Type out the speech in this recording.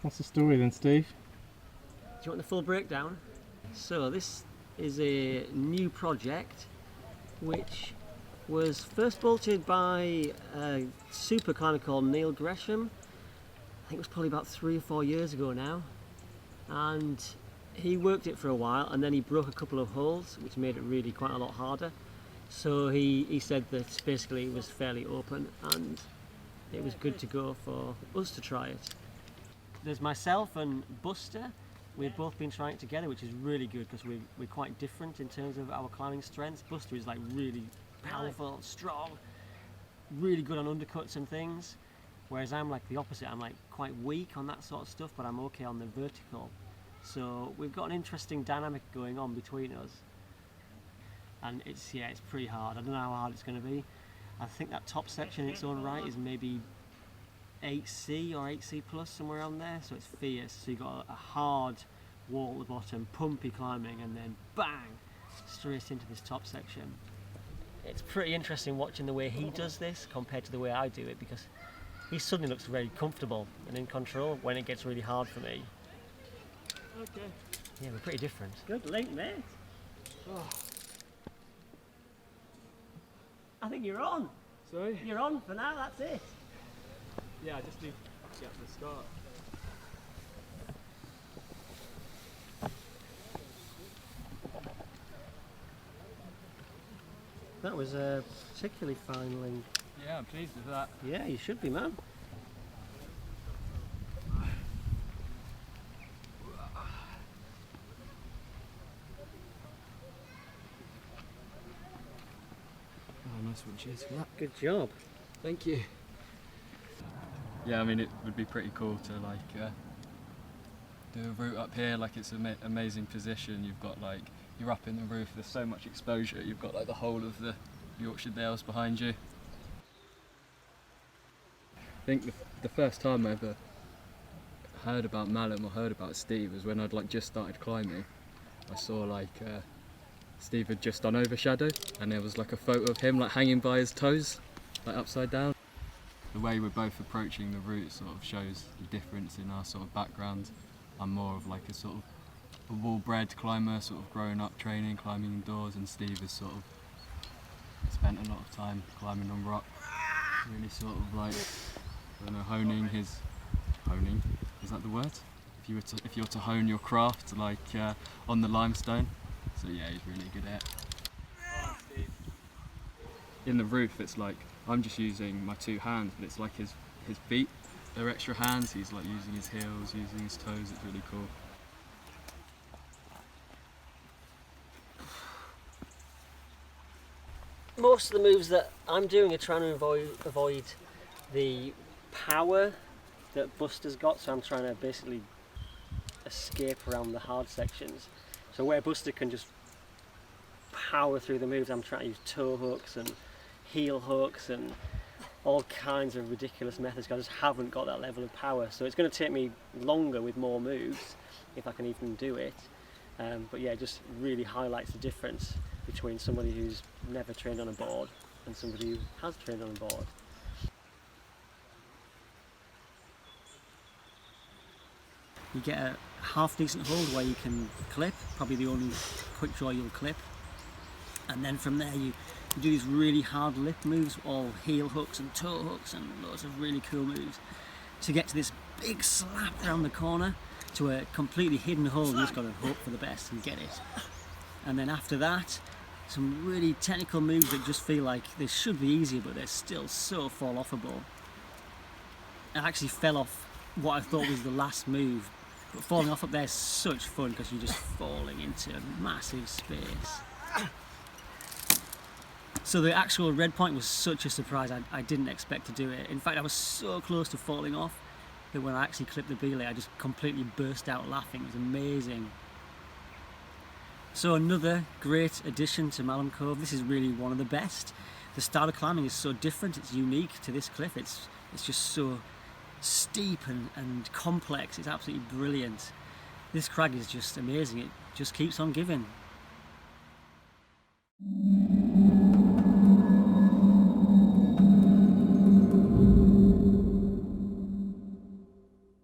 What's the story then, Steve? Do you want the full breakdown? So this is a new project which was first bolted by a super climber called Neil Gresham. I think it was probably about 3 or 4 years ago now, and he worked it for a while and then he broke a couple of holes which made it really quite a lot harder. So he said that basically it was fairly open and it was good to go for us to try it. There's myself and Buster. We've both been trying it together, which is really good because we're quite different in terms of our climbing strengths. Buster is like really powerful, strong, really good on undercuts and things, whereas I'm like the opposite. I'm like quite weak on that sort of stuff, but I'm okay on the vertical. So we've got an interesting dynamic going on between us, and it's pretty hard. I don't know how hard it's going to be. I think that top section in its own right is maybe 8C or 8C plus, somewhere around there, so it's fierce. So you've got a hard wall at the bottom, pumpy climbing, and then bang, straight into this top section. It's pretty interesting watching the way he does this compared to the way I do it, because he suddenly looks very comfortable and in control when it gets really hard for me. Okay. Yeah, we're pretty different. Good link, mate. Oh. I think you're on. Sorry? You're on for now, that's it. Yeah, I just need to get the start. That was a particularly fine link. Yeah, I'm pleased with that. Yeah, you should be, man. Oh, nice one, cheers for that. Good job. Thank you. Yeah, I mean, it would be pretty cool to like do a route up here. Like, it's an amazing position. You've got like, you're up in the roof, there's so much exposure. You've got like the whole of the Yorkshire Dales behind you. I think the first time I ever heard about Malham or heard about Steve was when I'd like just started climbing. I saw like Steve had just done Overshadow, and there was like a photo of him like hanging by his toes, like upside down. The way we're both approaching the route sort of shows the difference in our sort of backgrounds. I'm more of like a sort of a wall-bred climber, sort of growing up training, climbing indoors, and Steve has sort of spent a lot of time climbing on rock, really sort of like, I don't know, honing, is that the word? If you were to hone your craft like on the limestone. So yeah, he's really good at it. In the roof, it's like, I'm just using my 2 hands, but it's like his feet, they're extra hands. He's like using his heels, using his toes. It's really cool. Most of the moves that I'm doing are trying to avoid the power that Buster's got, so I'm trying to basically escape around the hard sections. So where Buster can just power through the moves, I'm trying to use toe hooks and heel hooks and all kinds of ridiculous methods. I just haven't got that level of power, so it's going to take me longer with more moves if I can even do it. But yeah, it just really highlights the difference between somebody who's never trained on a board and somebody who has trained on a board. You get a half decent hold where you can clip, probably the only quick draw you'll clip, and then from there you do these really hard lip moves, all heel hooks and toe hooks and loads of really cool moves to get to this big slap around the corner to a completely hidden hole. You just got to hope for the best and get it. And then after that, some really technical moves that just feel like they should be easier, but they're still so fall-offable. I actually fell off what I thought was the last move, but falling off up there is such fun because you're just falling into a massive space. So the actual red point was such a surprise. I didn't expect to do it. In fact, I was so close to falling off that when I actually clipped the belay, I just completely burst out laughing. It was amazing. So another great addition to Malham Cove. This is really one of the best. The style of climbing is so different. It's unique to this cliff. It's just so steep and complex. It's absolutely brilliant. This crag is just amazing. It just keeps on giving.